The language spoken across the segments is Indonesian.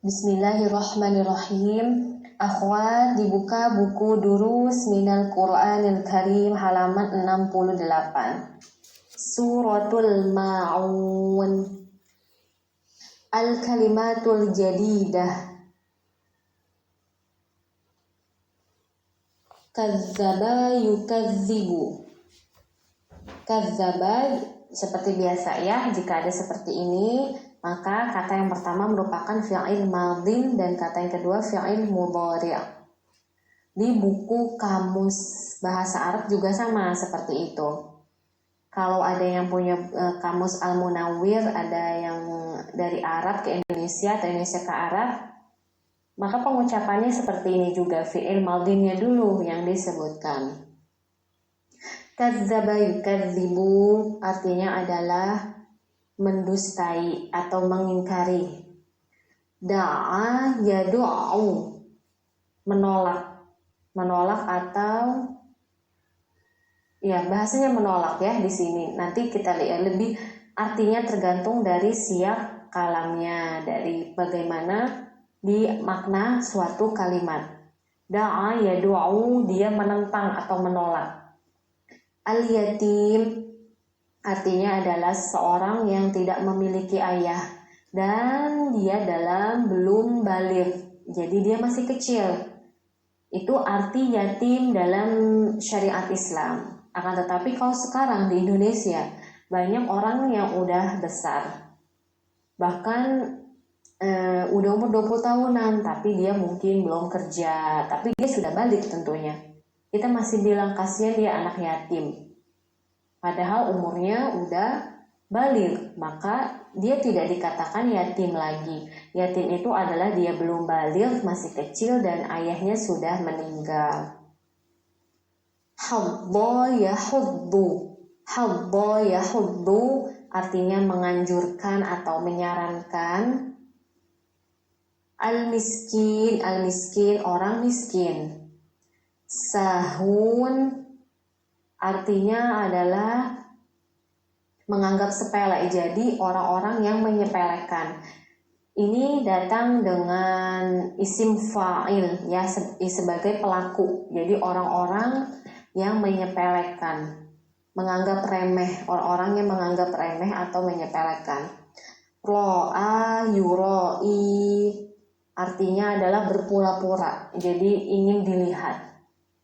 Bismillahirrahmanirrahim. Akhwat, dibuka buku Durus Minal Qur'anil Karim halaman 68. Suratul Ma'un. Al-kalimatul jadidah. Kazzaba yukadzibu. Kazzaba seperti biasa ya, jika ada seperti ini maka kata yang pertama merupakan fi'il madhin dan kata yang kedua fi'il mudhari'. Di buku kamus bahasa Arab juga sama seperti itu. Kalau ada yang punya kamus Al-Munawwir, ada yang dari Arab ke Indonesia atau Indonesia ke Arab, maka pengucapannya seperti ini juga, fi'il madhinnya dulu yang disebutkan. Kadzdzaba yukadzibu artinya adalah mendustai atau mengingkari. Da'a yadu'u, menolak atau ya bahasanya menolak ya di sini. Nanti kita lihat lebih artinya tergantung dari siyak kalamnya, dari bagaimana di makna suatu kalimat. Da'a yadu'u, dia menentang atau menolak. Al-yatim artinya adalah seorang yang tidak memiliki ayah dan dia belum baligh, jadi dia masih kecil. Itu arti yatim dalam syariat Islam. Akan tetapi kalau sekarang di Indonesia banyak orang yang udah besar, bahkan udah umur 20 tahunan tapi dia mungkin belum kerja, tapi dia sudah balik tentunya. Kita masih bilang kasihan dia anak yatim. Padahal umurnya udah baligh, maka dia tidak dikatakan yatim lagi. Yatim itu adalah dia belum baligh, masih kecil dan ayahnya sudah meninggal. Hadda yahuddu artinya menganjurkan atau menyarankan. Al-miskin orang miskin. Sahun artinya adalah menganggap sepele, jadi orang-orang yang menyepelekan. Ini datang dengan isim fa'il ya, sebagai pelaku. Jadi orang-orang yang menyepelekan, menganggap remeh, orang-orang yang menganggap remeh atau menyepelekan. Ro'a yuroi artinya adalah berpura-pura, jadi ingin dilihat.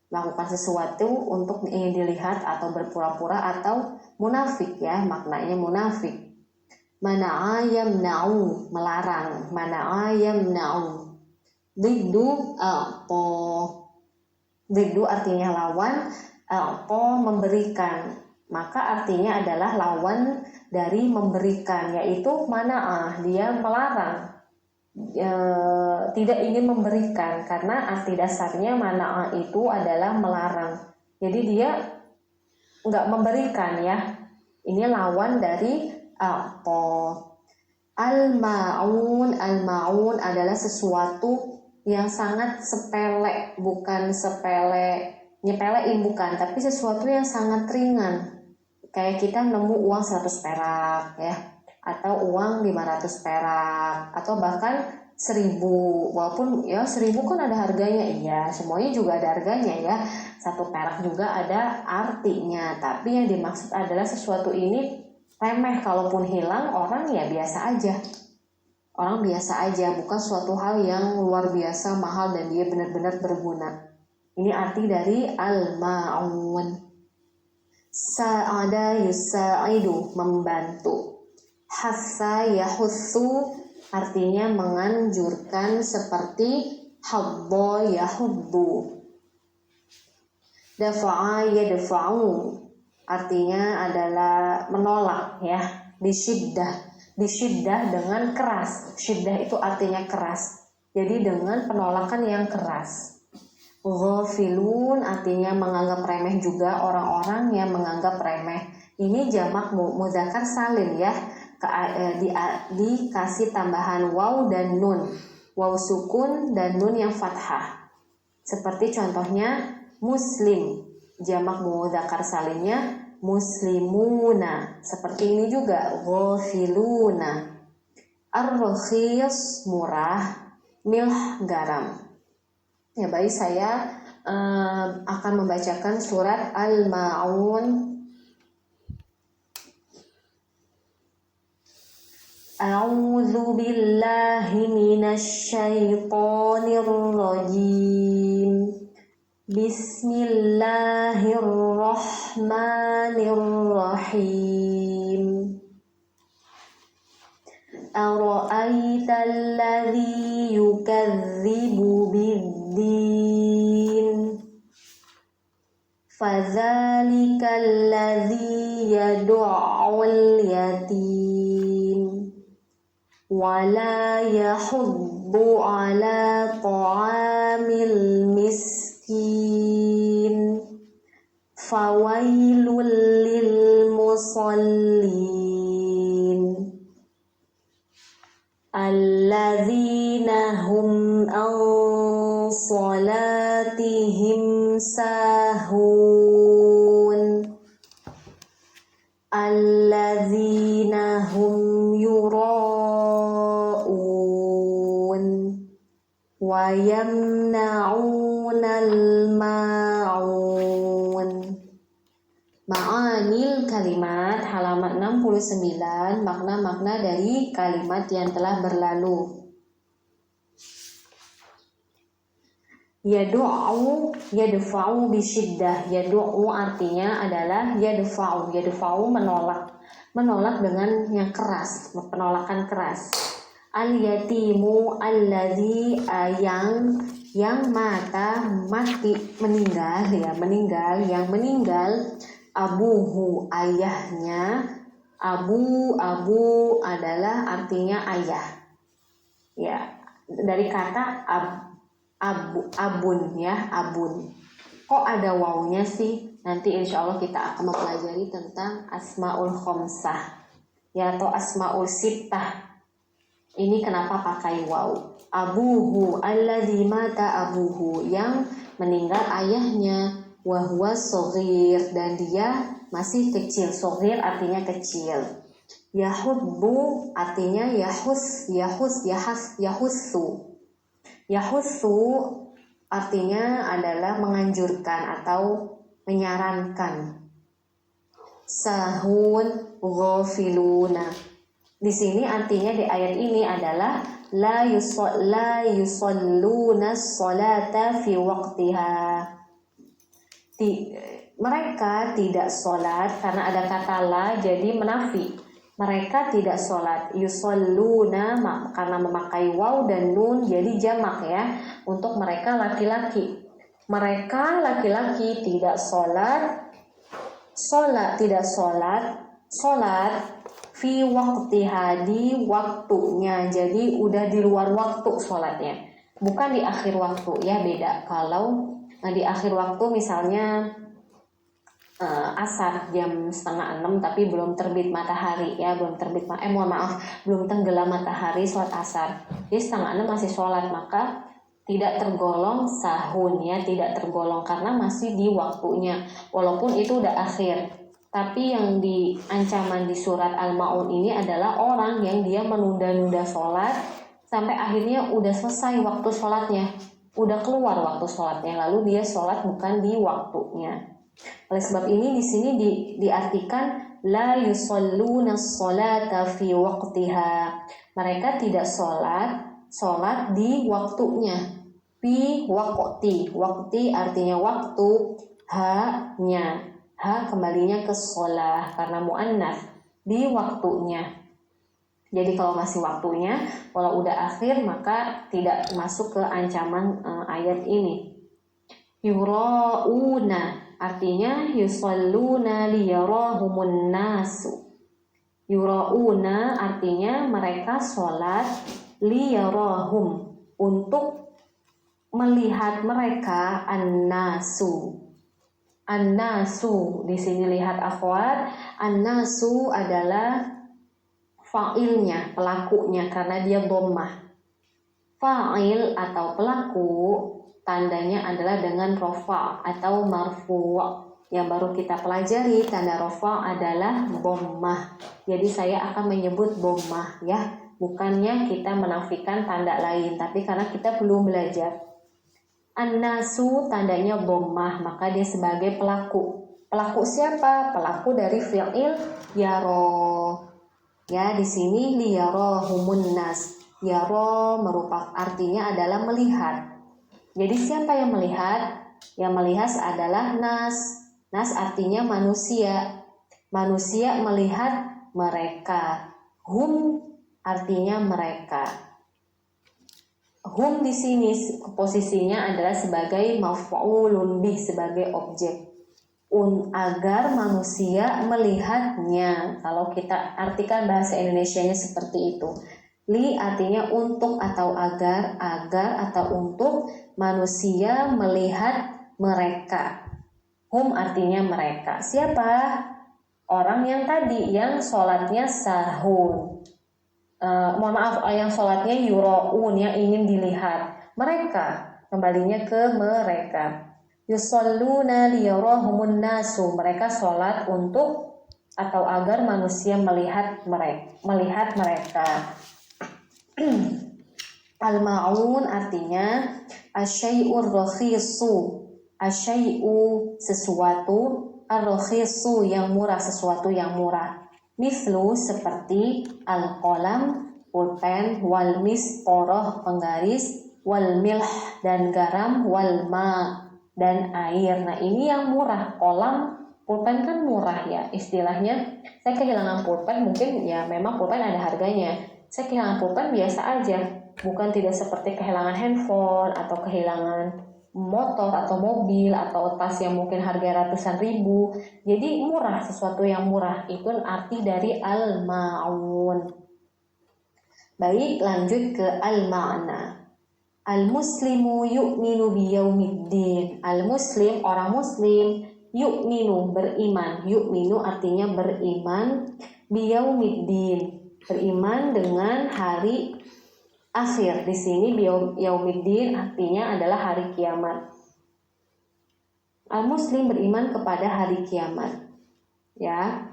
Melakukan sesuatu untuk ingin dilihat atau berpura-pura atau munafik ya, maknanya munafik. Mana'a yamna'u, melarang. Mana'a yamna'u. Diddu a'ta. Diddu artinya lawan, a'ta memberikan. Maka artinya adalah lawan dari memberikan, yaitu mana'a, dia melarang. Tidak ingin memberikan, karena arti dasarnya mana'a itu adalah melarang. Jadi dia nggak memberikan ya. Ini lawan dari a'ta. Al-ma'un adalah sesuatu yang sangat sepele, bukan sepele nyepelein, bukan, tapi sesuatu yang sangat ringan. Kayak kita nemu uang 100 perak ya, atau uang 500 perak, atau bahkan 1000, walaupun ya 1000 kan ada harganya, iya semuanya juga ada harganya ya, 1 perak juga ada artinya, tapi yang dimaksud adalah sesuatu ini remeh, kalaupun hilang orang ya biasa aja, bukan suatu hal yang luar biasa mahal dan dia benar-benar berguna. Ini arti dari al-ma'un. Sa'ada yusa'idu, membantu. Hassa yahussu artinya menganjurkan, seperti hadda yahuddu. Dafa'a yadfa'u artinya adalah menolak ya, disyiddah dengan keras. Syiddah itu artinya keras, jadi dengan penolakan yang keras. Ghafilun artinya menganggap remeh juga, orang-orang yang menganggap remeh. Ini jamak mudzakkar salim ya, dikasih tambahan waw dan nun, waw sukun dan nun yang fathah. Seperti contohnya muslim, jamak mudzakkar salimnya muslimuna. Seperti ini juga ghafiluna. Ar-rakhis murah, milh garam. Ya baik, saya akan membacakan surat Al-Ma'un. A'udzu billahi minasy syaithanir rajim. Bismillahirrahmanirrahim. Ara'aital ladzi yukadzibu biddin. Fadzalikal ladzi yad'ul yatim. Wala yahuddu ala ta'amil miskin. Fawailul lil musallin. Alladzina hum an salatihim sahun. Alladzina hum yura'un wa yamna'unal ma'un. Ma'anil kalimat, halaman 69, makna-makna dari kalimat yang telah berlalu. Yadu'u, yadfa'u bisyiddah. Yadu'u artinya adalah yadfa'u. Yadfa'u menolak dengan yang keras, penolakan keras. Al-yatimu alladzi yang mati meninggal, yang meninggal abuhu ayahnya. Abu adalah artinya ayah. Ya, dari kata abun ya, abun. Kok ada wawunya sih? Nanti insya Allah kita akan mempelajari tentang asmaul khomsah ya, atau asmaul sittah. Ini kenapa pakai waw? Abuhu alladzi mata abuhu, yang meninggal ayahnya. Wahwa soghir, dan dia masih kecil. Soghir artinya kecil. Yahudbu artinya yahussu artinya adalah menganjurkan atau menyarankan. Sahun ghafiluna. Di sini artinya di ayat ini adalah la yusalluna sholata fi waqtiha. Mereka tidak sholat, karena ada kata la jadi menafi. Mereka tidak sholat. Yusalluna karena memakai waw dan nun jadi jamak ya, untuk mereka laki-laki. Mereka laki-laki tidak sholat fi waqtiha, di waktunya. Jadi udah di luar waktu sholatnya, bukan di akhir waktu ya, beda. Kalau di akhir waktu misalnya asar jam 5:30 tapi belum terbit matahari ya, belum tenggelam matahari, sholat asar. Jadi 5:30 masih sholat, maka tidak tergolong sahun ya, tidak tergolong karena masih di waktunya, walaupun itu udah akhir. Tapi yang di ancaman di surat Al-Ma'un ini adalah orang yang dia menunda-nunda sholat sampai akhirnya udah selesai waktu sholatnya, udah keluar waktu sholatnya, lalu dia sholat bukan di waktunya. Oleh sebab ini di sini diartikan la yusalluna sholata fi waqtiha. Mereka tidak sholat di waktunya. Fi waqti, artinya waktu, ha kembalinya ke sholah karena muannats, di waktunya. Jadi kalau masih waktunya, kalau udah akhir maka tidak masuk ke ancaman ayat ini. Yura'una artinya yusalluna liyarahumun nasu. Yura'una artinya mereka sholat liyarahum, untuk melihat mereka, an-nasu. An-nasu di sini lihat akhwat, an-nasu adalah fa'ilnya, pelakunya, karena dia dhammah. Fa'il atau pelaku tandanya adalah dengan rofa atau marfu'. Yang baru kita pelajari tanda rofa adalah dhammah. Jadi saya akan menyebut dhammah ya. bukannya kita menafikan tanda lain, tapi karena kita belum belajar. An-nasu tandanya dhammah, maka dia sebagai pelaku. Pelaku siapa? Pelaku dari fi'il yaro. Ya, di sini liyarohumun nas. Yaro merupakan artinya adalah melihat. Jadi siapa yang melihat? Yang melihat adalah nas. Nas artinya manusia. Manusia melihat mereka. Hum artinya mereka. Hum di sini posisinya adalah sebagai maf'ulun bih, sebagai objek. Agar manusia melihatnya. Kalau kita artikan bahasa Indonesianya seperti itu. Li artinya untuk atau agar atau untuk manusia melihat mereka. Hum artinya mereka. Siapa? Orang yang tadi yang sholatnya sahun. Mohon maaf, yang sholatnya yuro'un, yang ingin dilihat. Mereka, kembalinya ke mereka. Yusalluna liyarahumun nasu, mereka sholat untuk atau agar manusia melihat mereka. Al-ma'un artinya asyai'ur rakhisu, asyai'u sesuatu, ar-rakhisu yang murah, sesuatu yang murah. Mislu seperti al-qalam, pulpen, wal misqarah penggaris, wal milh dan garam, wal ma dan air. Nah, ini yang murah. Kolam, pulpen kan murah ya istilahnya. Saya kehilangan pulpen, mungkin ya memang pulpen ada harganya. Saya kehilangan pulpen biasa aja, bukan tidak seperti kehilangan handphone atau kehilangan motor atau mobil atau tas yang mungkin harga ratusan ribu. Jadi murah, sesuatu yang murah itu arti dari al-ma'un. Baik, lanjut ke al-ma'na. Al-muslimu yu'minu biyaumiddin. Al-muslim, orang muslim, yu'minu beriman. Yu'minu artinya beriman, biyaumiddin beriman dengan hari akhir. Di sini yaumiddin artinya adalah hari kiamat. Al-muslim beriman kepada hari kiamat. Ya.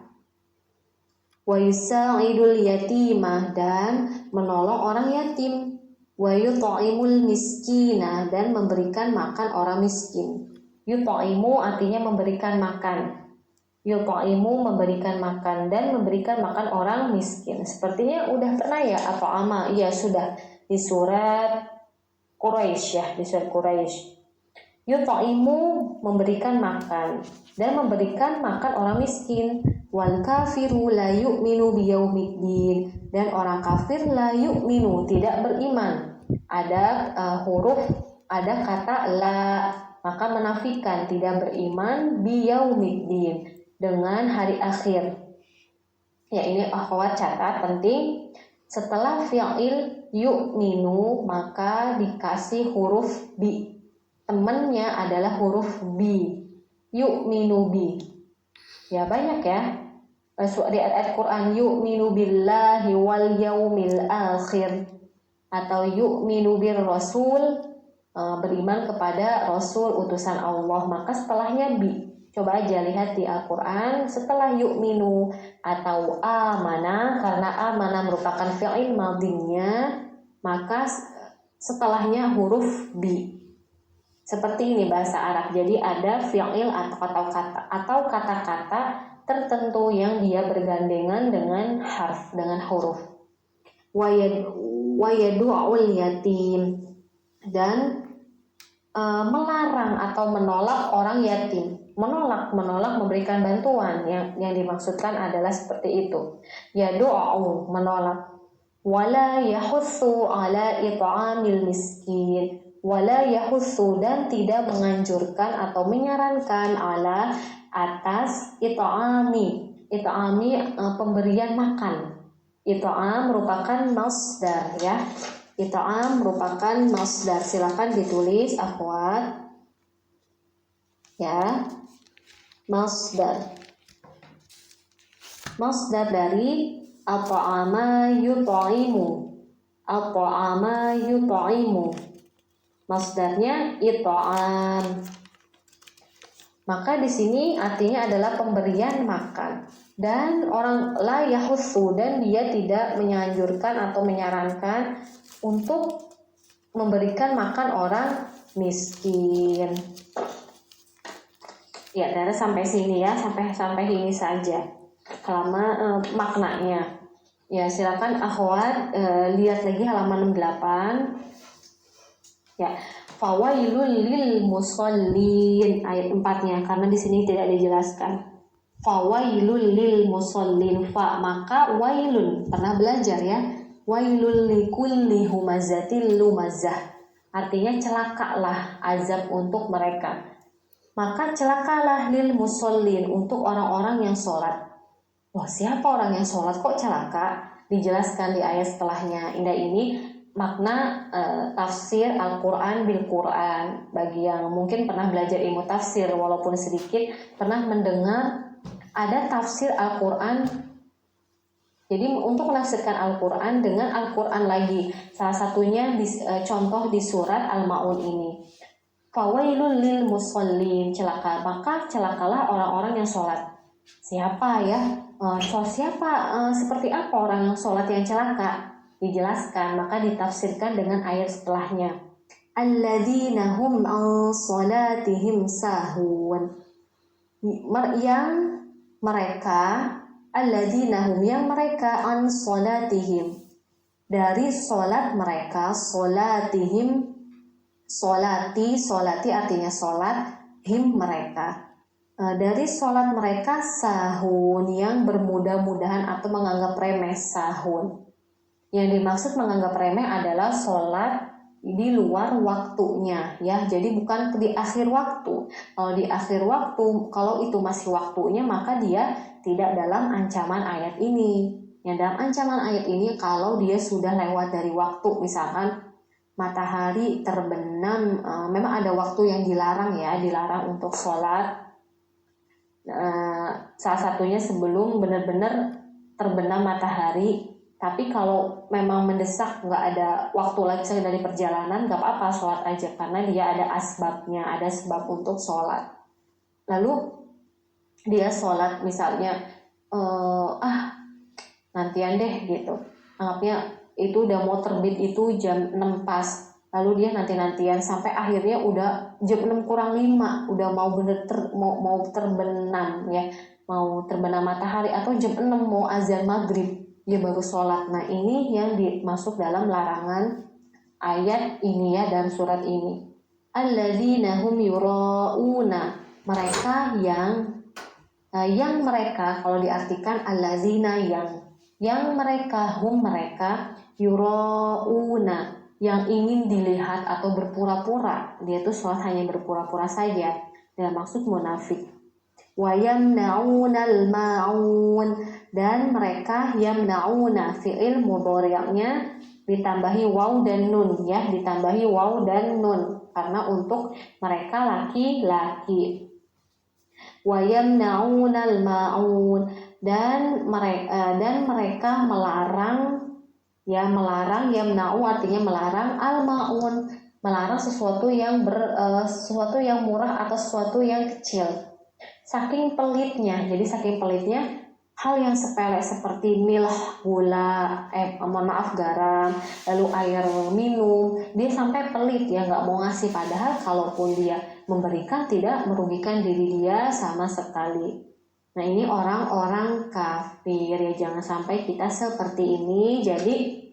Wa yusa'idul yatimah dan menolong orang yatim. Wa yut'imul miskina dan memberikan makan orang miskin. Yut'imu artinya memberikan makan. Yut'imu memberikan makan dan memberikan makan orang miskin. Sepertinya udah pernah ya atau ama? Iya sudah di surat Quraisy ya, di surat Quraisy. Yut'imu memberikan makan dan memberikan makan orang miskin. Wal kafiru la yu'minu biyaumiddin dan orang kafir la yu'minu tidak beriman. Ada ada kata la, maka menafikan tidak beriman biyaumiddin dengan hari akhir. Ya, ini akhwat catat penting. Setelah fi'il yu'minu maka dikasih huruf bi. Temannya adalah huruf bi. Yu'minu bi. Ya banyak ya. Di ayat Quran yu'minu billahi wal yaumil akhir atau yu'minu bir rasul, beriman kepada rasul utusan Allah. Maka setelahnya bi. Coba aja lihat di Al-Quran setelah yu'minu atau amana, karena amana merupakan fi'il madhinya, maka setelahnya huruf bi. Seperti ini bahasa Arab. Jadi ada fi'il atau kata-kata tertentu yang dia bergandengan dengan harf, dengan huruf. Wa yadu'ul yatim dan melarang atau menolak orang yatim. Menolak memberikan bantuan, yang dimaksudkan adalah seperti itu. Yadu'u menolak. Wala yahussu ala it'amil miskin. Wala yahussu dan tidak menganjurkan atau menyarankan ala atas it'ami. It'ami pemberian makan. It'am merupakan masdar ya. It'am merupakan masdar. Silakan ditulis akhwat. Ya. Masdar dari at'ama yut'imu. At'ama yut'imu. Masdarnya it'am. Maka di sini artinya adalah pemberian makan. Dan orang la yahussu, dan dia tidak menyanjurkan atau menyarankan untuk memberikan makan orang miskin. Ya, dari sampai sini ya, sampai ini saja halaman maknanya. Ya, silakan akhwat lihat lagi halaman 68. Ya, fawailul lil musallin ayat 4-nya, karena di sini tidak dijelaskan. Fawailul lil musallin, fa maka wailun, pernah belajar ya, wailul likulli humazatil lumazah, artinya celakalah azab untuk mereka. Maka celakalah lil musallin, untuk orang-orang yang sholat. Wah, siapa orang yang sholat kok celaka? Dijelaskan di ayat setelahnya. Indah ini makna tafsir Al-Quran bil Quran. Bagi yang mungkin pernah belajar ilmu tafsir walaupun sedikit, pernah mendengar ada tafsir Al-Quran. Jadi untuk menafsirkan Al-Quran dengan Al-Quran lagi. Salah satunya contoh di surat Al-Ma'un ini. Fawailul lil musallin, celaka, maka celakalah orang-orang yang sholat. Siapa ya? Seperti apa orang yang sholat yang celaka? Dijelaskan, maka ditafsirkan dengan ayat setelahnya. Alladzina hum an sholatihim sahun. Yang mereka, alladzina hum, yang mereka an sholatihim, dari sholat mereka, sholatihim, solati artinya sholat, him mereka, dari sholat mereka sahun, yang bermudah-mudahan atau menganggap remeh. Sahun yang dimaksud menganggap remeh adalah sholat di luar waktunya ya, jadi bukan di akhir waktu. Kalau di akhir waktu, kalau itu masih waktunya, maka dia tidak dalam ancaman ayat ini. Yang dalam ancaman ayat ini kalau dia sudah lewat dari waktu, misalkan matahari terbenam, memang ada waktu yang dilarang ya, dilarang untuk sholat. Salah satunya sebelum benar-benar terbenam matahari. Tapi kalau memang mendesak, nggak ada waktu lagi dari perjalanan, nggak apa-apa, sholat aja, karena dia ada asbabnya, ada sebab untuk sholat. Lalu dia sholat misalnya, nantian deh gitu, anggapnya itu udah mau terbit itu jam 6 pas, lalu dia nanti-nantian sampai akhirnya udah jam 6 kurang 5, udah mau mau terbenam ya, mau terbenam matahari, atau jam 6 mau azan maghrib, dia baru sholat. Nah, ini yang dimasuk dalam larangan ayat ini ya, dalam surat ini. Alladzina hum yura'una, mereka yang mereka, kalau diartikan alladzina yang mereka, hum mereka, yura'una, yang ingin dilihat atau berpura-pura. Dia tuh sholat hanya berpura-pura saja, dalam maksud munafik. Wa yamna'unal ma'un, dan mereka yamna'una, fi'il mudhari'nya ditambahi waw dan nun ya, ditambahi waw dan nun karena untuk mereka laki-laki. Wa yamna'unal ma'un, dan mereka melarang ya, melarang, yamna'u artinya melarang, al ma'un, melarang sesuatu yang sesuatu yang murah atau sesuatu yang kecil. Saking pelitnya, jadi saking pelitnya hal yang sepele seperti milah, gula, garam, lalu air minum, dia sampai pelit ya, nggak mau ngasih, padahal kalaupun dia memberikan tidak merugikan diri dia sama sekali. Nah, ini orang-orang kafir ya, jangan sampai kita seperti ini. Jadi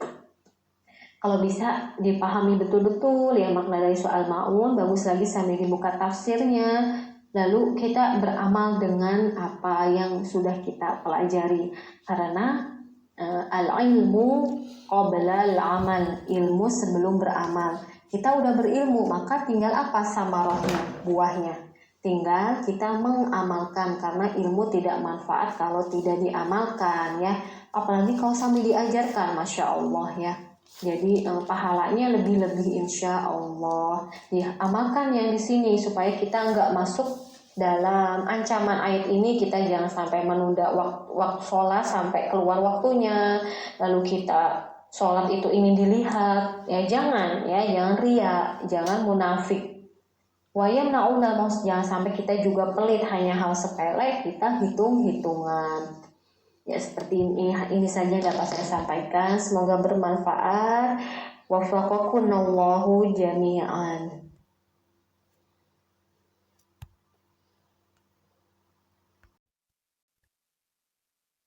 kalau bisa dipahami betul-betul ya makna dari soal ma'un, bagus lagi sambil dibuka tafsirnya. Lalu kita beramal dengan apa yang sudah kita pelajari. Karena al-ilmu qabla al-amal, ilmu sebelum beramal. Kita udah berilmu, maka tinggal apa samarahnya, buahnya. Tinggal kita mengamalkan, karena ilmu tidak manfaat kalau tidak diamalkan ya. Apalagi kalau sambil diajarkan, Masya Allah ya. Jadi pahalanya lebih-lebih insya Allah. Diamalkan yang di sini supaya kita nggak masuk dalam ancaman ayat ini. Kita jangan sampai menunda waktu sholat sampai keluar waktunya, lalu kita sholat itu ingin dilihat ya, jangan ria, jangan munafik. Wayam nauna, maksud jangan sampai kita juga pelit hanya hal sepele kita hitung-hitungan. Ya seperti ini saja dapat saya sampaikan. Semoga bermanfaat. Wafaqakunallahu jami'an.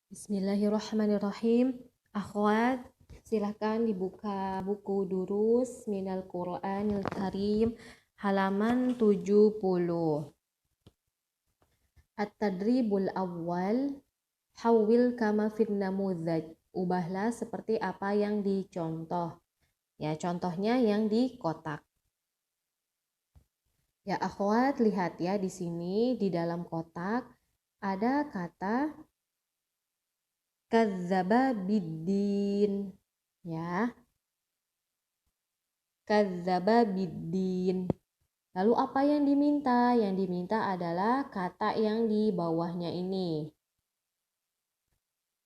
Bismillahirrahmanirrahim. Akhwat, silahkan dibuka buku Durus Minal Qur'anil Karim halaman 70. At-tadribul awal, hawil kama fin namudhaj. Ubahlah seperti apa yang dicontoh. Ya, contohnya yang di kotak. Ya, akhwat, lihat ya di sini di dalam kotak ada kata kadzdzaba biddin, ya. Kadzdzaba biddin. Lalu apa yang diminta? Yang diminta adalah kata yang di bawahnya ini.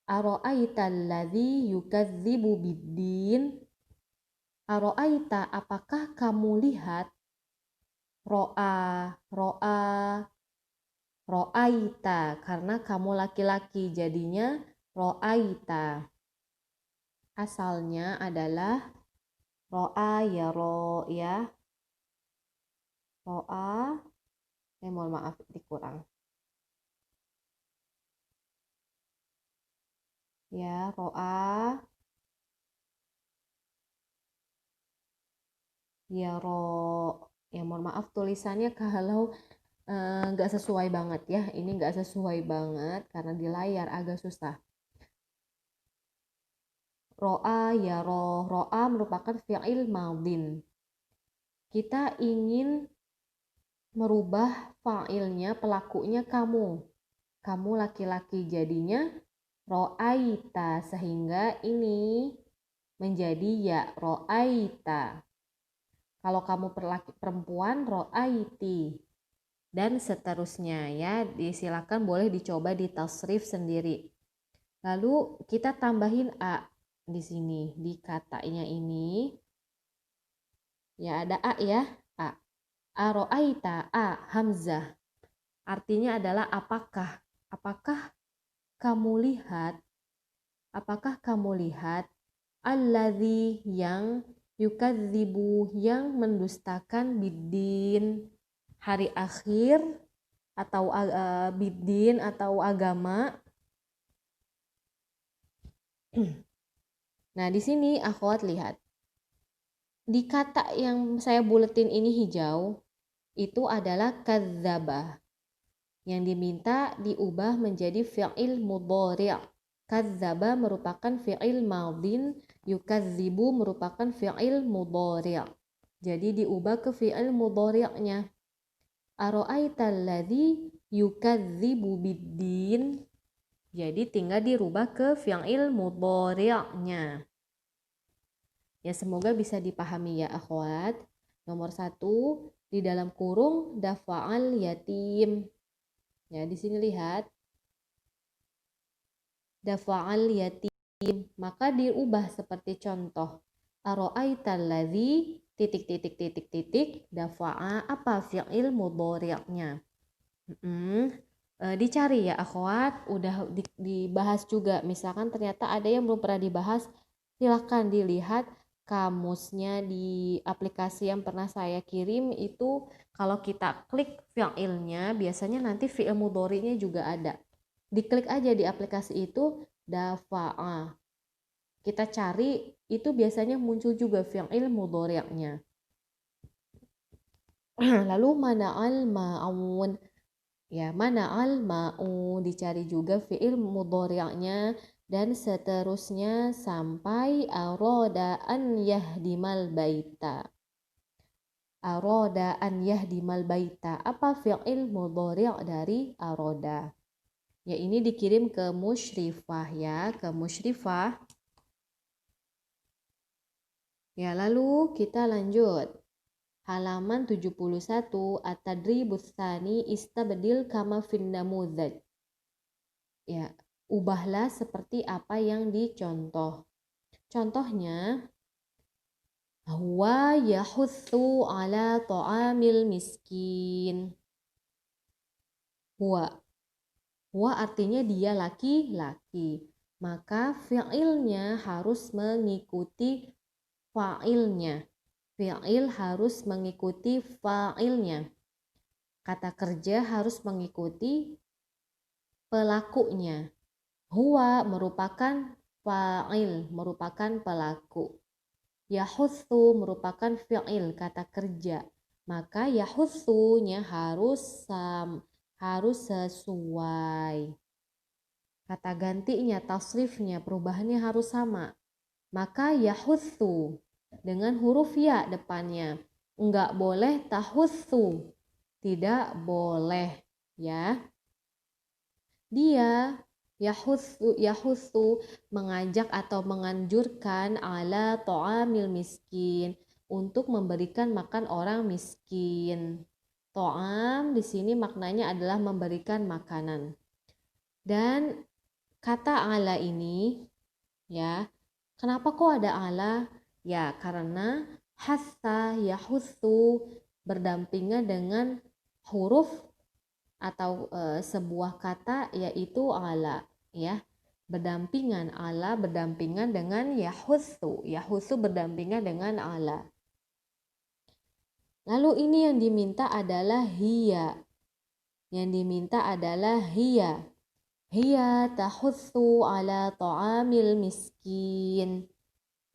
Aro'aital ladzi yukadzibu biddin. Aro'aita, apakah kamu lihat? Ro'a, ro'aita, karena kamu laki-laki jadinya ro'aita. Asalnya adalah ro'a ya ro ya. Ro'a, mohon maaf dikurang. Ya, ro'a ya ro. Ya mohon maaf tulisannya kalau nggak sesuai banget ya. Ini nggak sesuai banget karena di layar agak susah. Ro'a ya ro. Ro'a merupakan fi'il madin. Kita ingin merubah fa'ilnya, pelakunya kamu. Kamu laki-laki jadinya ro'aita, sehingga ini menjadi ya ro'aita. Kalau kamu perempuan ro'aiti. Dan seterusnya ya. Silakan boleh dicoba di tasrif sendiri. Lalu kita tambahin a di sini di katanya ini. Ya ada a ya, a. Aro'aita, a hamzah. Artinya adalah apakah? Apakah kamu lihat? Apakah kamu lihat alladzi yang yukadzibu, yang mendustakan biddin, hari akhir, atau biddin atau agama. Nah, di sini akhwat lihat. Di kata yang saya buletin ini hijau, itu adalah kadzdzaba. Yang diminta diubah menjadi fi'il mudhari'. Kadzdzaba merupakan fi'il madin, yukadzibu merupakan fi'il mudhari'. Jadi diubah ke fi'il mudhari'nya. Aro'aital ladzi yukadzibu biddin. Jadi tinggal dirubah ke fi'il mudhari'nya. Ya, semoga bisa dipahami ya akhwat. Nomor 1, di dalam kurung dafa'al yatim. Ya, di sini lihat. Dafa'al yatim. Maka dirubah seperti contoh. Aro'aital ladzi titik dafa'a, apa fi'il mudhari'nya. Dicari ya akhwat, udah dibahas juga. Misalkan ternyata ada yang belum pernah dibahas, silahkan dilihat kamusnya di aplikasi yang pernah saya kirim. Itu kalau kita klik fi'ilnya, biasanya nanti fi'il mudhari'nya juga ada. Diklik aja di aplikasi itu, dafa'a. Kita cari, itu biasanya muncul juga fi'il mudhari'nya. Lalu mana'al ma'un. Ya, mana'al ma'u, dicari juga fi'il mudhari'nya dan seterusnya sampai aroda an yahdimal baita. Aroda an yahdimal baita. Apa fi'il mudhari' dari aroda? Ya, ini dikirim ke musyrifah ya, ke musyrifah. Ya, lalu kita lanjut. Halaman 71, at-tadribus tsani istabdil kama fin namudhaj. Ya, ubahlah seperti apa yang dicontoh. Contohnya, Huwa yahutsu ala ta'amil miskin. Huwa. Huwa artinya dia laki-laki. Maka fi'ilnya harus mengikuti fa'ilnya. Fi'il harus mengikuti fa'ilnya. Kata kerja harus mengikuti pelakunya. Huwa merupakan fa'il, merupakan pelaku. Yahutsu merupakan fi'il, kata kerja. Maka yahutsunya harus sesuai. Kata gantinya, tasrifnya, perubahannya harus sama. Maka yahutsu dengan huruf ya depannya. Enggak boleh tahutsu. Tidak boleh, ya. Dia yahutsu mengajak atau menganjurkan ala ta'amil miskin, untuk memberikan makan orang miskin. Ta'am di sini maknanya adalah memberikan makanan. Dan kata ala ini, ya, kenapa kok ada ala? Ya, karena hassa yahutsu berdampingan dengan huruf atau sebuah kata yaitu ala, ya. Berdampingan, ala berdampingan dengan yahutsu. Yahutsu berdampingan dengan ala. Lalu ini yang diminta adalah hiya. Yang diminta adalah hiya. Hiya tahutsu ala ta'amil miskin.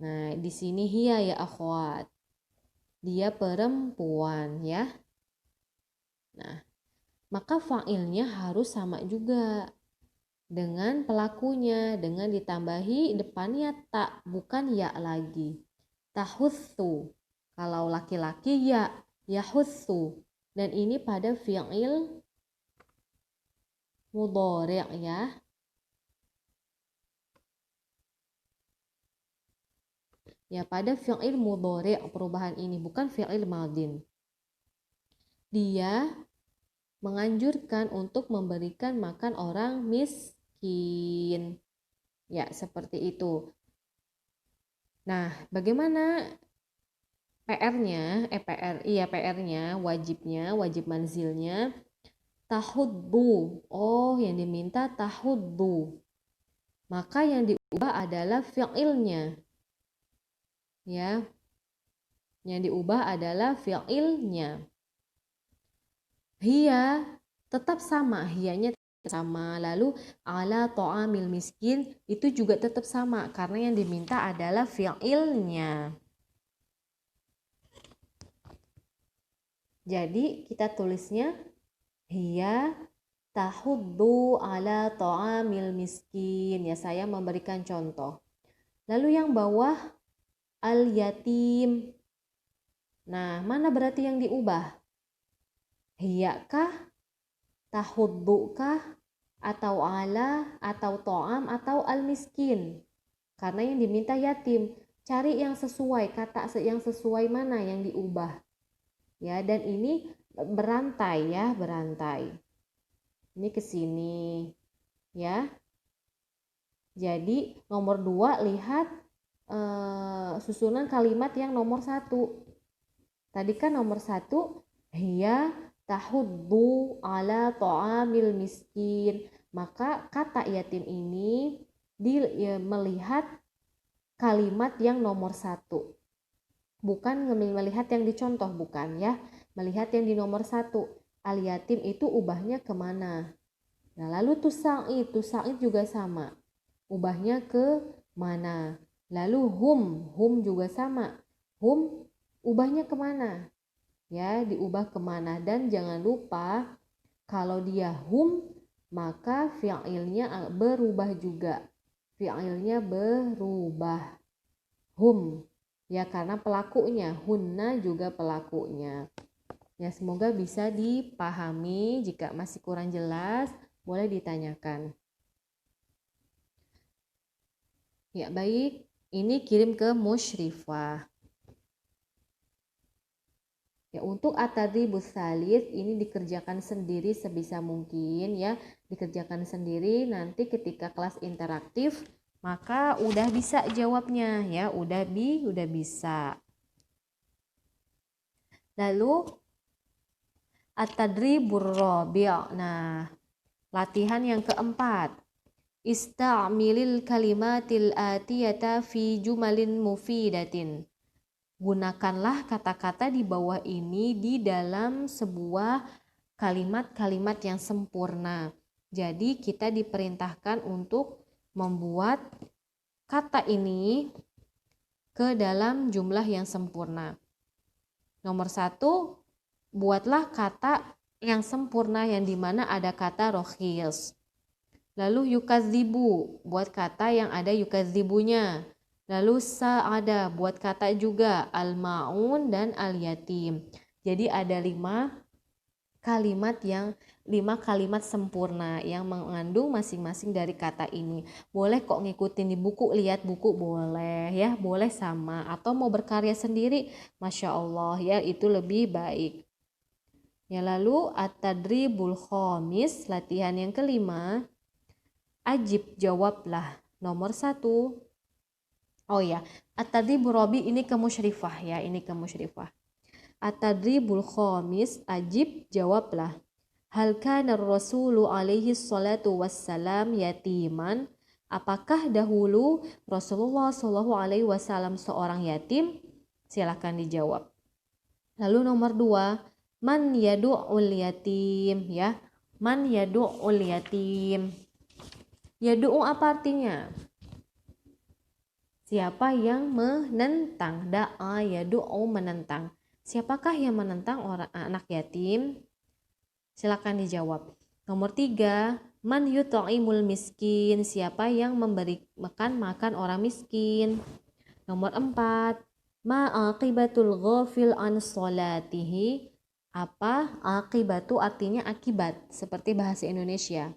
Nah, di sini hiya ya akhwat. Dia perempuan, ya. Nah, maka fa'ilnya harus sama juga dengan pelakunya, dengan ditambahi depannya tak, bukan ya lagi. Tahutsu. Kalau laki-laki ya, yahutsu. Dan ini pada fi'il mudhari', ya. Ya, pada fi'il mudhari' perubahan ini, bukan fi'il madin. Dia menganjurkan untuk memberikan makan orang miskin. Ya, seperti itu. Nah, bagaimana PR-nya? PR-nya, wajib manzilnya tahuddu. Oh, yang diminta tahuddu. Maka yang diubah adalah fi'ilnya. Ya. Yang diubah adalah fi'ilnya. Hiya tetap sama, hiyanya tetap sama. Lalu ala ta'amil miskin itu juga tetap sama karena yang diminta adalah fi'ilnya. Jadi kita tulisnya hiya tahuddu ala ta'amil miskin. Ya, saya memberikan contoh. Lalu yang bawah al yatim. Nah, mana berarti yang diubah? Hiya kah? Tahuddu kah? Atau ala? Atau ta'am? Atau al miskin? Karena yang diminta yatim. Cari yang sesuai, kata yang sesuai mana yang diubah. Ya, dan ini berantai, ya, berantai. Ini ke sini, ya. Jadi nomor 2 lihat susunan kalimat yang nomor 1. Tadi kan nomor 1 hiya tahuddu ala ta'amil miskin. Maka kata yatim ini melihat kalimat yang nomor 1. Bukan melihat yang dicontoh, bukan, ya. Melihat yang di nomor 1. Al yatim itu ubahnya kemana? Nah, lalu tusa'id juga sama. Ubahnya ke mana? Lalu hum juga sama. Hum ubahnya kemana? Ya, diubah kemana? Dan jangan lupa kalau dia hum, maka fi'ilnya berubah juga. Fi'ilnya berubah. Hum. Ya, karena pelakunya. Hunna juga pelakunya. Ya, semoga bisa dipahami. Jika masih kurang jelas, boleh ditanyakan. Ya, baik. Ini kirim ke Musyrifah. Ya, untuk at-tadribus tsalits ini dikerjakan sendiri sebisa mungkin, ya. Dikerjakan sendiri, nanti ketika kelas interaktif maka udah bisa jawabnya, ya. Udah bisa. Lalu at-tadribur rabi'. Nah, latihan yang keempat. Ista'milil kalimatil atiyata fi jumalin mufidatin. Gunakanlah kata-kata di bawah ini di dalam sebuah kalimat-kalimat yang sempurna. Jadi kita diperintahkan untuk membuat kata ini ke dalam jumlah yang sempurna. Nomor 1, buatlah kata yang sempurna yang dimana ada kata rokhis. Lalu yukadzibu, buat kata yang ada yukadzibunya. Lalu sa'ada, buat kata juga al-ma'un dan al-yatim. Jadi ada 5 kalimat sempurna yang mengandung masing-masing dari kata ini. Boleh kok ngikutin di buku, lihat buku boleh ya, boleh sama. Atau mau berkarya sendiri, Masya Allah ya, itu lebih baik. Ya, lalu at-tadribul khamis, latihan yang kelima. Ajib, jawablah. Nomor 1. Oh ya, at-tadribul rabi ini ke musyrifah ya, ini ke musyrifah. At-tadribul khamis, ajib, jawablah. Hal kana Rasulu alaihi salatu wassalam yatiman? Apakah dahulu Rasulullah sallallahu alaihi wasallam seorang yatim? Silakan dijawab. Lalu nomor 2, man yadu'ul yatim ya. Man yadu'ul yatim. Yadu'u apa artinya? Siapa yang menentang? Da'a yadu'u, menentang. Siapakah yang menentang anak yatim? Silakan dijawab. Nomor 3, man yut'imul miskin? Siapa yang memberi makan orang miskin? Nomor 4, ma aqibatul ghafil an sholatihi? Apa akibatu artinya akibat, seperti bahasa Indonesia.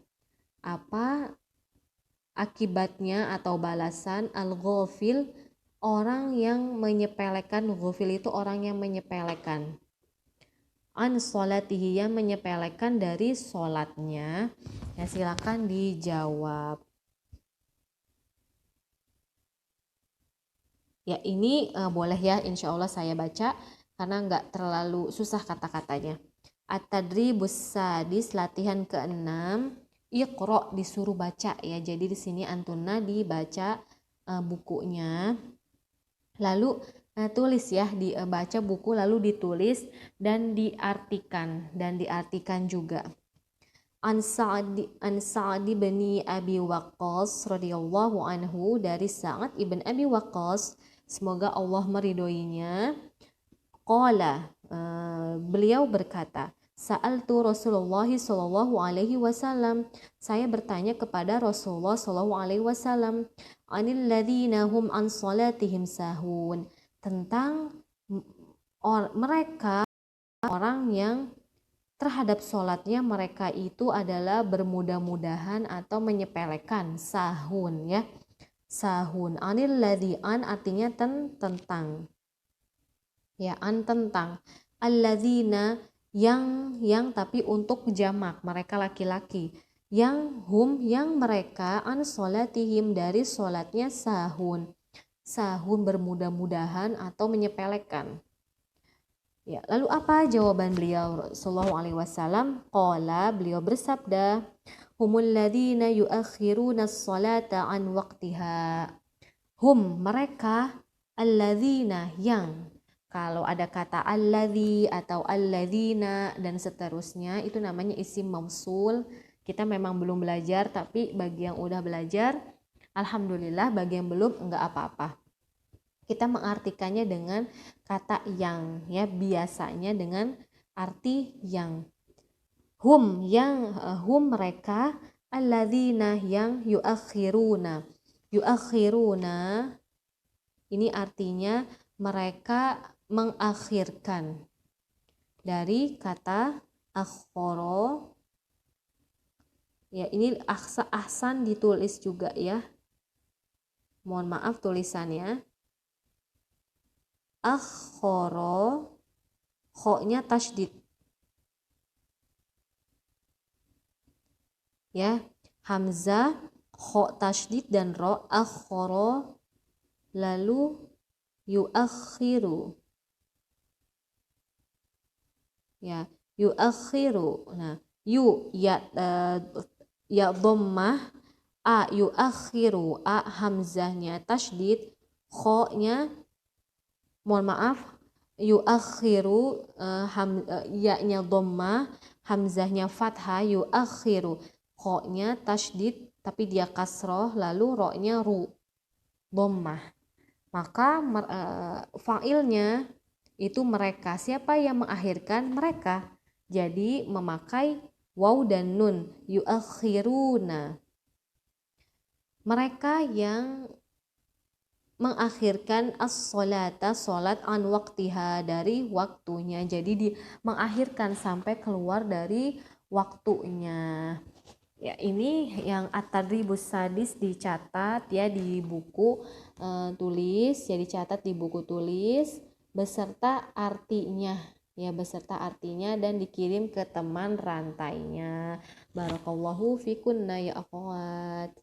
Apa akibatnya atau balasan al-ghafil, orang yang menyepelekan. Ghafil itu orang yang menyepelekan. An sholatihi, yang menyepelekan dari sholatnya. Ya, silakan dijawab. Ya, ini boleh ya, insya Allah saya baca karena nggak terlalu susah kata-katanya. At-tadribus sadis, latihan ke-6. Iqra, disuruh baca ya. Jadi di sini antuna dibaca bukunya. Lalu tulis ya, dibaca buku lalu ditulis dan diartikan juga. An Sa'di bin Abi Waqqas radhiyallahu anhu, dari Sa'ad ibn Abi Waqqas, semoga Allah meridhoinya. Qala, beliau berkata, Sa'altu Rasulullah sallallahu alaihi wasallam, saya bertanya kepada Rasulullah sallallahu alaihi wasallam, anil ladzina hum an salatihim sahun, tentang mereka orang yang terhadap sholatnya mereka itu adalah bermudah-mudahan atau menyepelekan. Sahun ya, sahun. Anil ladzi, an artinya tentang ya, an tentang. Alladzina, yang tapi untuk jamak, mereka laki-laki. Yang hum, yang mereka, an sholatihim, dari sholatnya sahun. Sahun bermudah-mudahan atau menyepelekan. Ya, lalu apa jawaban beliau sallallahu alaihi wasallam? Qala, beliau bersabda, humul ladzina yuakhiruna as-salata an waqtiha. Hum, mereka, alladzina, yang. Kalau ada kata alladzi atau alladzina dan seterusnya, itu namanya isim mausul. Kita memang belum belajar, tapi bagi yang udah belajar, alhamdulillah. Bagi yang belum, enggak apa-apa. Kita mengartikannya dengan kata yang ya, biasanya dengan arti yang. Hum, yang hum mereka, alladzina, yang yuakhiruna. Yuakhiruna ini artinya mereka mengakhirkan, dari kata akhoro. Ya, ini ahsan ditulis juga ya. Mohon maaf tulisannya. Akhoro, kho-nya tasydid ya, hamzah, kho tasydid dan ro, akhoro. Lalu yuakhiru, ya. Yuakhiru. Nah, ya dhammah, a yuakhiru, a hamzahnya tasydid, kho-nya mohon maaf, yuakhiru, ya-nya dhammah, hamzahnya fathah, yuakhiru, kho-nya tasydid tapi dia kasroh, lalu ro-nya dhammah. Maka fa'ilnya itu mereka. Siapa yang mengakhirkan? Mereka. Jadi memakai waw dan nun, yuakhiruna. Mereka yang mengakhirkan as-sholata, sholat an waktiha, dari waktunya. Jadi mengakhirkan sampai keluar dari waktunya. Ya, ini yang at-tadribus sadis dicatat ya di buku tulis, ya dicatat di buku tulis beserta artinya, ya beserta artinya, dan dikirim ke teman rantainya. Barakallahu fikunna ya akhwat.